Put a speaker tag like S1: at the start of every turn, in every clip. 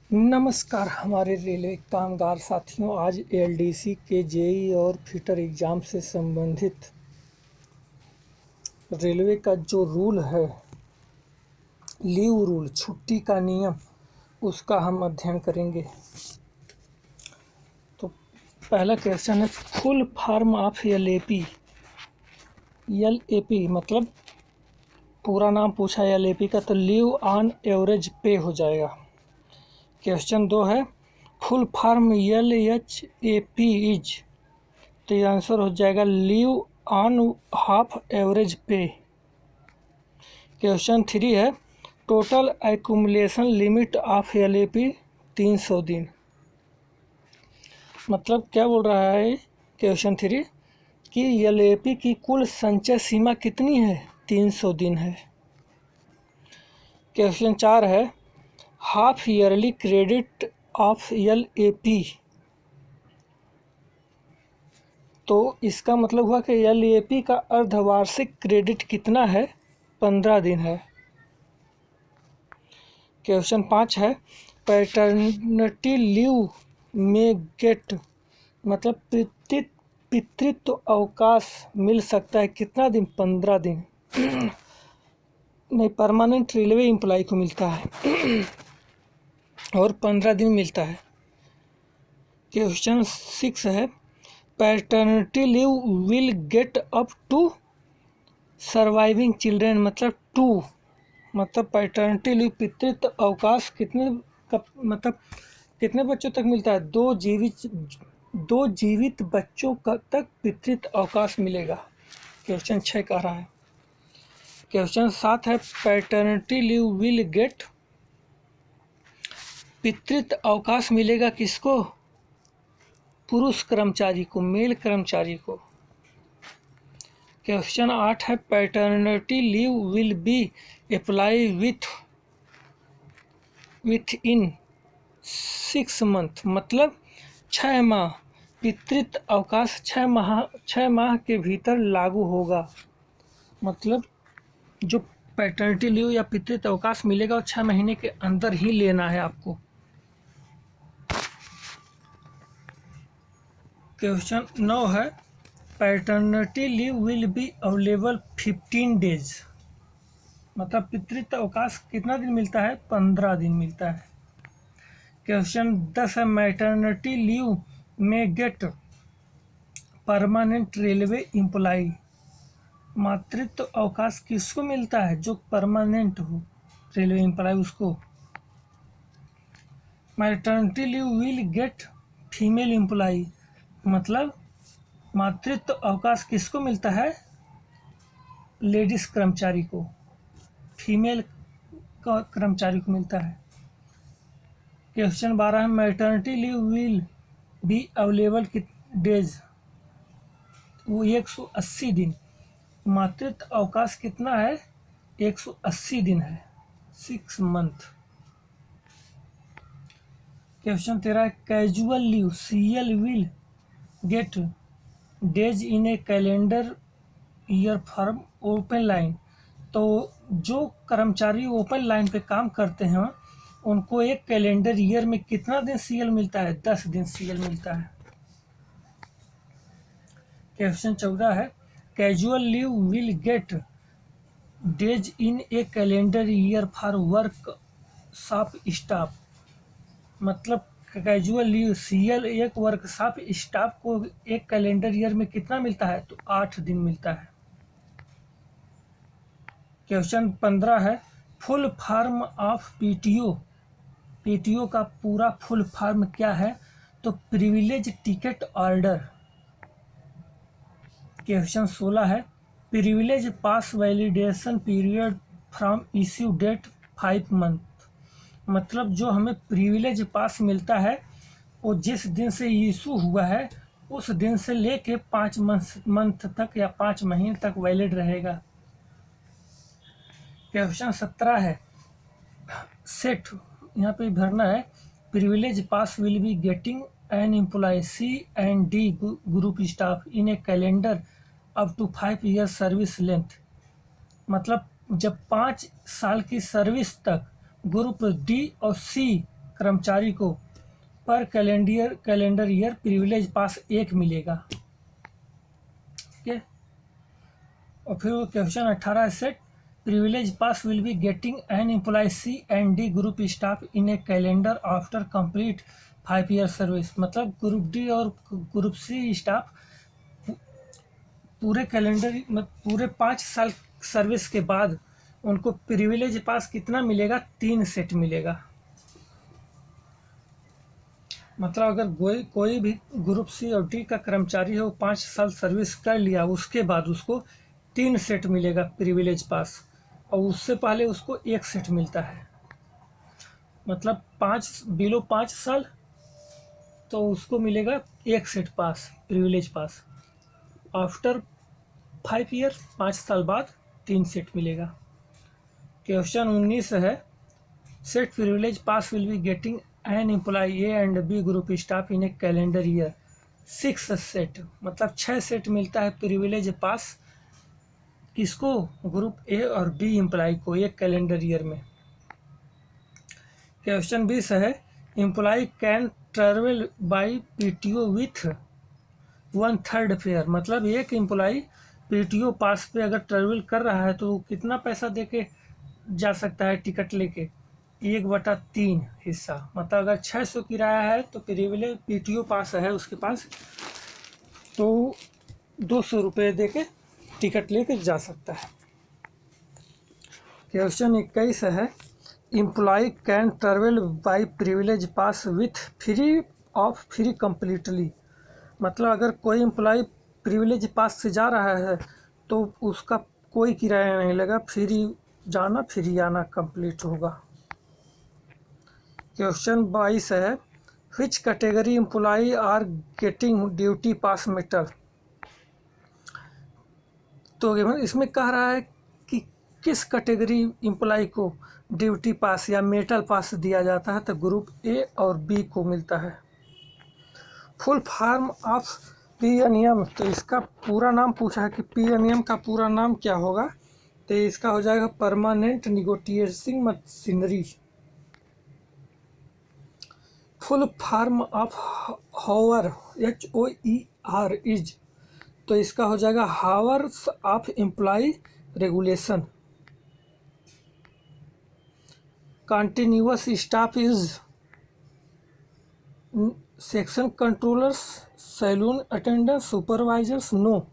S1: नमस्कार हमारे रेलवे कामगार साथियों। आज एलडीसी के जेई और फिटर एग्ज़ाम से संबंधित रेलवे का जो रूल है, लीव रूल, छुट्टी का नियम, उसका हम अध्ययन करेंगे। तो पहला क्वेश्चन है, full form of LAP. LAP मतलब पूरा नाम पूछा एलएपी का, तो लीव ऑन एवरेज पे हो जाएगा। क्वेश्चन 2 है, फुल फॉर्म एलएचएपी इज, तो ये आंसर हो जाएगा लीव ऑन हाफ एवरेज पे। क्वेश्चन 3 है, total accumulation limit of LAP 300 दिन। मतलब क्या बोल रहा है क्वेश्चन 3 कि एलएपी की कुल संचय सीमा कितनी है? 300 दिन है। क्वेश्चन 4 है, half yearly credit of LAP, तो इसका मतलब हुआ कि एलएपी का अर्धवार्षिक क्रेडिट कितना है? 15 दिन है। क्वेश्चन 5 है, पैटर्निटी लीव में गेट, मतलब पितृत्व अवकाश मिल सकता है कितना दिन? 15 दिन। नहीं, परमानेंट रेलवे एम्प्लॉय को मिलता है और 15 दिन मिलता है। क्वेश्चन 6 है, paternity leave will get up to surviving children, मतलब पैटर्निटी लीव पितृत्व अवकाश मतलब कितने बच्चों तक मिलता है? दो जीवित बच्चों तक पितृत्व अवकाश मिलेगा। क्वेश्चन 6 कह रहा है। क्वेश्चन 7 है, पैटर्निटी लीव विल गेट, पितृत्व अवकाश मिलेगा किसको? पुरुष कर्मचारी को, मेल कर्मचारी को। क्वेश्चन 8 है, paternity leave will be apply with in 6 month, मतलब 6 माह। पितृत्व अवकाश 6 माह के भीतर लागू होगा। मतलब जो पैटर्निटी लीव या पितृत्व अवकाश मिलेगा वो 6 महीने के अंदर ही लेना है आपको। क्वेश्चन 9 है, paternity leave will be available 15 days, मतलब पितृत्व अवकाश कितना दिन मिलता है? 15 दिन मिलता है। क्वेश्चन 10 है, मैटरनिटी लीव में गेट परमानेंट रेलवे एम्प्लॉय, मातृत्व अवकाश किसको मिलता है? जो परमानेंट हो रेलवे एम्प्लॉय उसको। Maternity leave will gate female employ, मतलब मातृत्व अवकाश किसको मिलता है? लेडीज कर्मचारी को, फीमेल कर्मचारी को मिलता है। क्वेश्चन 12 है, maternity leave will be available days, वो 180 दिन। मातृत्व अवकाश कितना है? 180 दिन है, 6 मंथ। क्वेश्चन 13 है, casual leave CL will get days in a calendar year form open line, तो जो कर्मचारी ओपन लाइन पे काम करते हैं उनको एक कैलेंडर ईयर में कितना दिन सीएल मिलता है? 10 दिन सीएल मिलता है। क्वेश्चन 14 है, casual leave will get days in a calendar year for work shop staff, मतलब कैजुअल लीव सीएल एक वर्कशॉप स्टाफ को एक कैलेंडर ईयर में कितना मिलता है? तो 8 दिन मिलता है। क्वेश्चन 15 है, full form of PTO, PTO का पूरा फुल फॉर्म क्या है? तो प्रिविलेज टिकट ऑर्डर। क्वेश्चन 16 है, privilege pass validation period from issue date 5 month, मतलब जो हमें प्रिविलेज पास मिलता है वो जिस दिन से इशू हुआ है उस दिन से लेके 5 मंथ तक या 5 महीने तक वैलिड रहेगा। क्वेश्चन 17 है, सेट, यहाँ पे भरना है, privilege pass will be getting an employ C and D group staff in a calendar up to 5 year service length, मतलब जब 5 साल की सर्विस तक ग्रुप डी और सी कर्मचारी को पर कैलेंडर ईयर प्रिविलेज पास 1 मिलेगा। ठीक है। और फिर question 18 set privilege pass will be getting an employ C and D group staff in a calendar after complete 5 year service. मतलब ग्रुप डी और ग्रुप सी स्टाफ पूरे 5 साल सर्विस के बाद उनको प्रिविलेज पास कितना मिलेगा? 3 सेट मिलेगा। मतलब अगर कोई भी ग्रुप सी और डी का कर्मचारी है, वो 5 साल सर्विस कर लिया, उसके बाद उसको 3 सेट मिलेगा प्रिविलेज पास, और उससे पहले उसको 1 सेट मिलता है। मतलब 5 साल तो उसको मिलेगा 1 set pass, privilege pass. After 5 year 5 साल बाद 3 सेट मिलेगा। क्वेश्चन 19 है set privilege pass will be getting an employ A and B group staff in a calendar year 6 set. मतलब 6 सेट मिलता है प्रिविलेज पास किसको? ग्रुप ए और बी एम्प्लॉय को एक कैलेंडर ईयर में। क्वेश्चन 20 है employ can travel by PTO with 1/3 fare. मतलब एक एम्प्लॉय पीटीओ पास पे अगर ट्रेवल कर रहा है तो कितना पैसा देके जा सकता है टिकट लेके? 1/3 हिस्सा। मतलब अगर 600 किराया है तो प्रिविलेज पीटीओ पास है उसके पास, तो 200 रुपये दे के टिकट लेके जा सकता है। क्वेश्चन 21 है employ can travel by privilege pass with free completely. मतलब अगर कोई एम्प्लॉय प्रिविलेज पास से जा रहा है तो उसका कोई किराया नहीं लगा, फ्री जाना फ्री आना कंप्लीट होगा। क्वेश्चन 22 है which category employ are getting duty pass metal. तो इसमें कह रहा है कि किस कैटेगरी एम्प्लॉय को ड्यूटी पास या मेटल पास दिया जाता है, तो ग्रुप ए और बी को मिलता है। फुल फॉर्म ऑफ पीएनएम, तो इसका पूरा नाम पूछा है कि पीएनएम का पूरा नाम क्या होगा, तो इसका हो जाएगा permanent negotiating machinery. Full form of HOER HOER is, तो इसका हो जाएगा hours of employ regulation. Continuous staff is section controllers, saloon attendant, supervisors, no,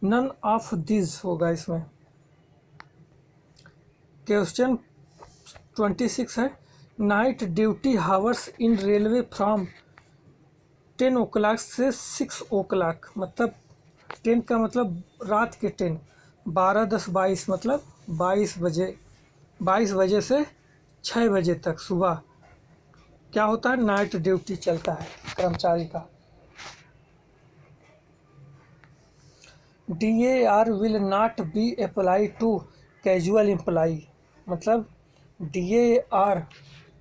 S1: none of this होगा इसमें। क्वेश्चन 26 है night duty hours in railway from 10 o'clock से 6 o'clock। मतलब 10 का मतलब रात के 10, 12, 10, 22 मतलब 22 बजे, 22 बजे से 6 बजे तक सुबह क्या होता है? नाइट ड्यूटी चलता है कर्मचारी का। DAR will not be apply to casual employ. मतलब DAR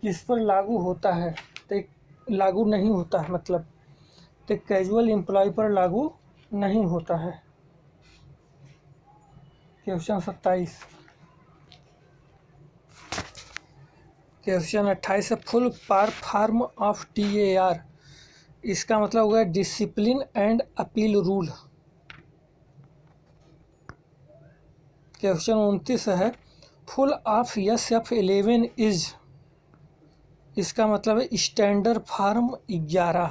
S1: किस पर लागू होता है? तो लागू नहीं होता है, मतलब तो कैजुअल एम्प्लॉय पर लागू नहीं होता है। क्वेश्चन 27। क्वेश्चन 28 है फुल फॉर्म ऑफ DAR, इसका मतलब होगा discipline and appeal rule. Question 29 है फुल ऑफ SF11 इज, इसका मतलब है स्टैंडर्ड फॉर्म 11।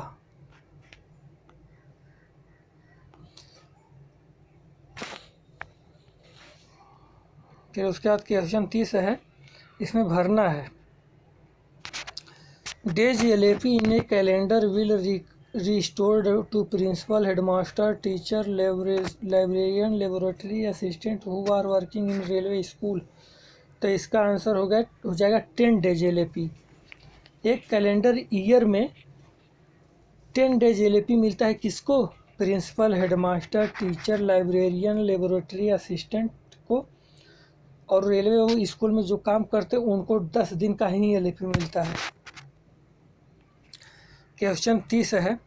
S1: फिर उसके बाद क्वेश्चन 30 है, इसमें भरना है days LAP in a calendar will restored to principal, headmaster, teacher, librarian, laboratory assistant who are working in railway school. तो इसका आंसर हो जाएगा 10 डेज LAP। एक कैलेंडर ईयर में 10 डेज LAP मिलता है किसको? Principal, headmaster, teacher, librarian, laboratory assistant को, और रेलवे स्कूल में जो काम करते हैं उनको 10 दिन का ही LAP मिलता है। क्वेश्चन 30 है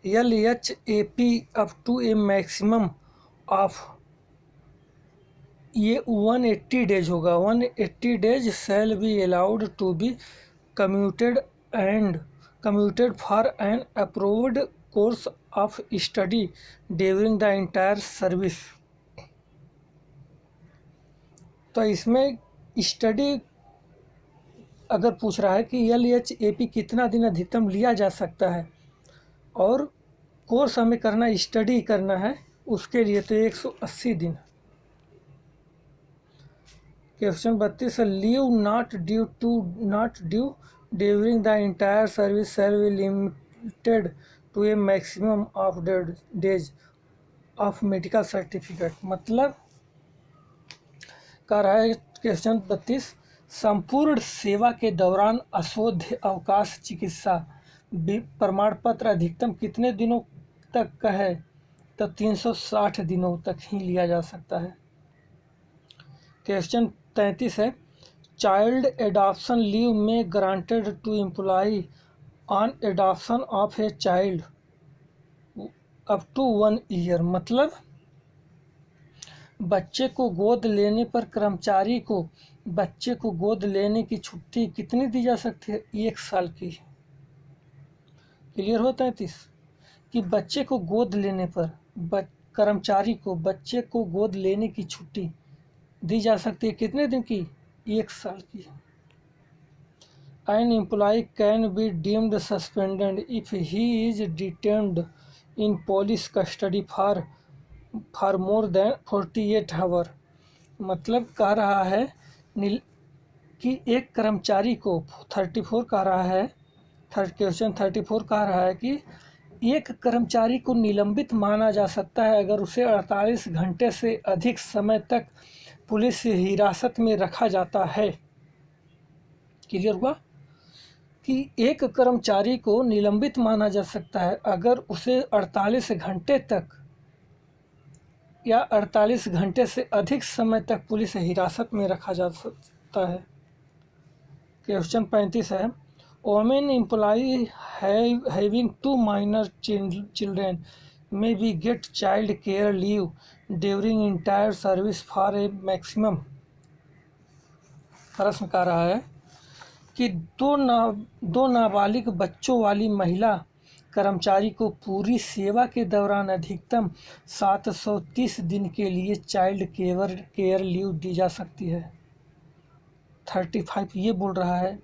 S1: LHAP up to a maximum of, ये 180 डेज होगा। 180 days shall be allowed to be commuted and commuted for an approved course of study during the entire service। तो इसमें स्टडी अगर पूछ रहा है कि LHAP कितना दिन अधिकतम लिया जा सकता है और कोर्स हमें करना स्टडी करना है उसके लिए तो 180 दिन। Question 32 leave not due during the entire service shall be limited to a maximum of days of medical certificate. मतलब कह रहा है क्वेश्चन 32 संपूर्ण सेवा के दौरान अशोध्य अवकाश चिकित्सा प्रमाण पत्र अधिकतम कितने दिनों तक का है? तो 360 दिनों तक ही लिया जा सकता है। क्वेश्चन 33 है चाइल्ड एडॉप्शन लीव में granted to employ on adoption of a child up to 1 year. मतलब बच्चे को गोद लेने पर कर्मचारी को बच्चे को गोद लेने की छुट्टी कितनी दी जा सकती है? 1 साल की। क्लियर होता है 33 कि बच्चे को गोद लेने पर कर्मचारी को बच्चे को गोद लेने की छुट्टी दी जा सकती है कितने दिन की? 1 साल की। An employee can be deemed suspended if he is detained in police custody for more than 48 hours। मतलब कह रहा है कि एक कर्मचारी को 34 कह रहा है क्वेश्चन 34 कह रहा है कि एक कर्मचारी को निलंबित माना जा सकता है अगर उसे 48 घंटे से अधिक समय तक पुलिस हिरासत में रखा जाता है। क्लियर हुआ कि एक कर्मचारी को निलंबित माना जा सकता है अगर उसे 48 घंटे तक या 48 घंटे से अधिक समय तक पुलिस हिरासत में रखा जा सकता है। क्वेश्चन 35 है women employee having 2 minor children may be get child care leave during entire service for a maximum. प्रश्न कह रहा है कि दो नाबालिग बच्चों वाली महिला कर्मचारी को पूरी सेवा के दौरान अधिकतम 730 दिन के लिए चाइल्ड केयर लीव दी जा सकती है। 35 ये बोल रहा है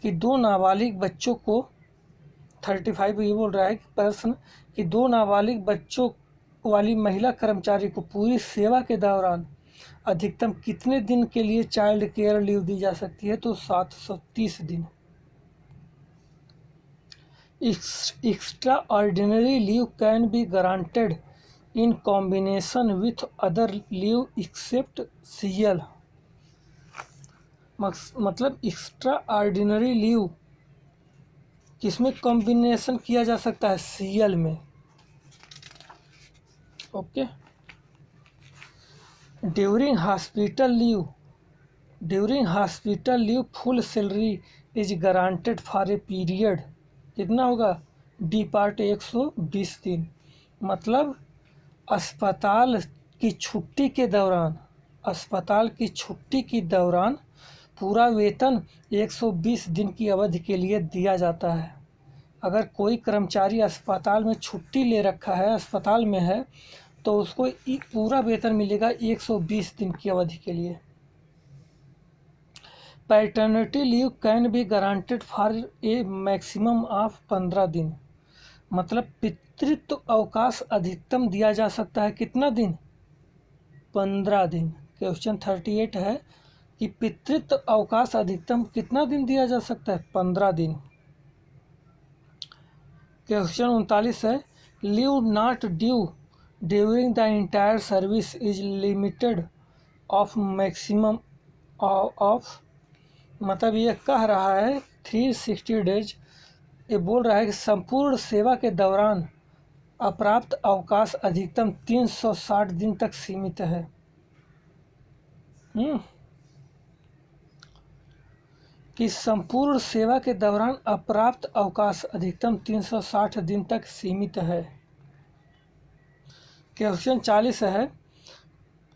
S1: कि 2 नाबालिग बच्चों को 35 ये बोल रहा है कि प्रश्न कि 2 नाबालिग बच्चों वाली महिला कर्मचारी को पूरी सेवा के दौरान अधिकतम कितने दिन के लिए चाइल्ड केयर लीव दी जा सकती है? तो 730 दिन। Extraordinary leave can be granted in combination with other leave except CL। मतलब एक्स्ट्रा ऑर्डिनरी लीव किसमें कॉम्बिनेशन किया जा सकता है? CL में। Okay. During hospital leave full salary is guaranteed for a period कितना होगा? डी पार्ट 120 दिन। मतलब अस्पताल की छुट्टी के दौरान पूरा वेतन 120 दिन की अवधि के लिए दिया जाता है। अगर कोई कर्मचारी अस्पताल में छुट्टी ले रखा है, अस्पताल में है, तो उसको पूरा वेतन मिलेगा 120 दिन की अवधि के लिए। Paternity leave can B guaranteed for a maximum of 15 दिन। मतलब पितृत्व अवकाश अधिकतम दिया जा सकता है कितना दिन? 15 दिन। क्वेश्चन 38 है कि पितृत्व अवकाश अधिकतम कितना दिन दिया जा सकता है? 15 दिन। क्वेश्चन 39 है leave not due during the entire service is limited of maximum of. मतलब ये कह रहा है 360 डेज। ये बोल रहा है कि संपूर्ण सेवा के दौरान अप्राप्त अवकाश अधिकतम 360 दिन तक सीमित है। कि संपूर्ण सेवा के दौरान अप्राप्त अवकाश अधिकतम 360 दिन तक सीमित है। क्वेश्चन 40 है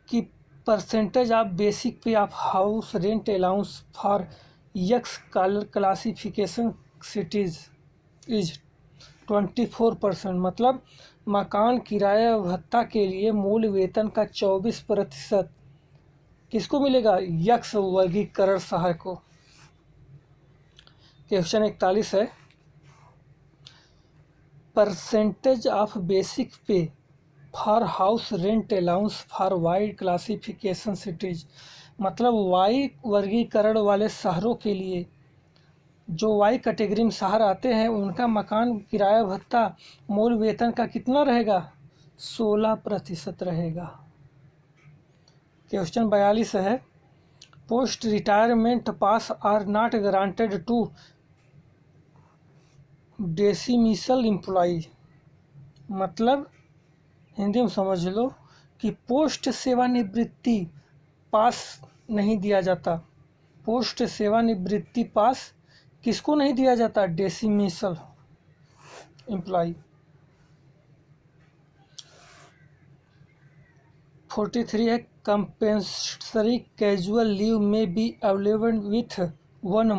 S1: कि परसेंटेज ऑफ बेसिक पे of house rent allowance for x classification cities is 24%। मतलब मकान किराया भत्ता के लिए मूल वेतन का 24% किसको मिलेगा? यक्स वर्गीकरण सहायक को। क्वेश्चन 41 है, percentage of basic pay for house rent allowance for Y classification cities. मतलब वाई वर्गीकरण वाले शहरों के लिए, जो वाई कैटेगरी में शहर आते हैं, उनका मकान किराया भत्ता मूल वेतन का कितना रहेगा? 16% रहेगा। क्वेश्चन 42 है, post retirement pass are not granted to dismissal employee. मतलब हिंदी में समझ लो कि पोस्ट सेवानिवृत्ति पास नहीं दिया जाता। पोस्ट सेवानिवृत्ति पास किसको नहीं दिया जाता? डेसिमिसल एम्प्लॉई। 43 है, कंपेंसरी कैजुअल लीव में बी अवेलेबल विथ 1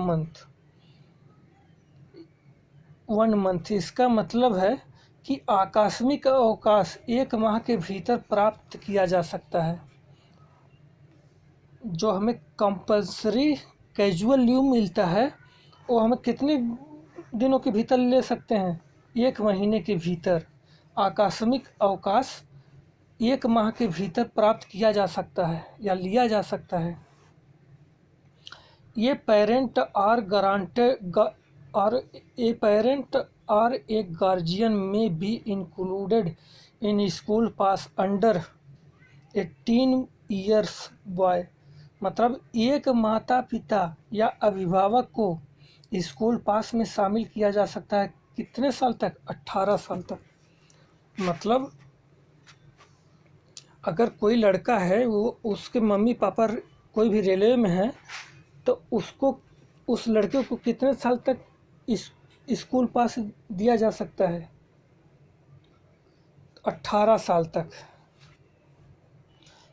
S1: मंथ। इसका मतलब है कि आकस्मिक अवकाश 1 माह के भीतर प्राप्त किया जा सकता है। जो हमें कंपल्सरी कैजुअल लीव मिलता है वो हमें कितने दिनों के भीतर ले सकते हैं? 1 महीने के भीतर। आकस्मिक अवकाश 1 माह के भीतर प्राप्त किया जा सकता है या लिया जा सकता है। ये पेरेंट और गारंटेड और ए पेरेंट और एक गार्जियन में be included in school pass under 18 years boy. मतलब एक माता पिता या अभिभावक को स्कूल पास में शामिल किया जा सकता है कितने साल तक? 18 साल तक। मतलब अगर कोई लड़का है, वो उसके मम्मी पापा कोई भी रेलवे में है, तो उसको, उस लड़के को कितने साल तक इस स्कूल पास दिया जा सकता है? 18 साल तक।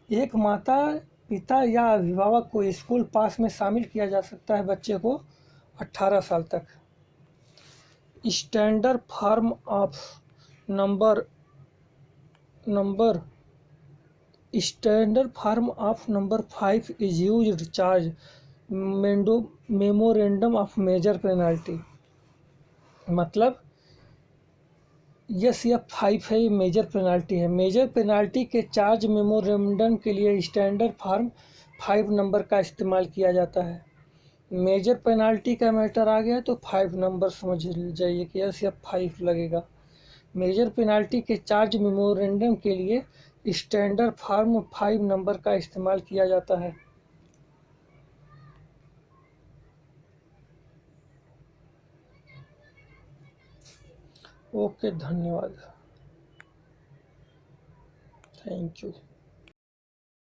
S1: एक माता पिता या अभिभावक को स्कूल पास में शामिल किया जा सकता है बच्चे को 18 साल तक। Standard form of number standard form of number 5 is used charge memorandum of major penalty. मतलब यह 5 है, ये मेजर पेनाल्टी है। मेजर पेनाल्टी के चार्ज मेमोरेंडम के लिए स्टैंडर्ड फॉर्म 5 नंबर का इस्तेमाल किया जाता है। मेजर पेनाल्टी का मैटर आ गया तो 5 नंबर समझ जाइए कि यस, 5 लगेगा। मेजर पेनाल्टी के चार्ज मेमोरेंडम के लिए स्टैंडर्ड फॉर्म 5 नंबर का इस्तेमाल किया जाता है। ओके, धन्यवाद, थैंक यू।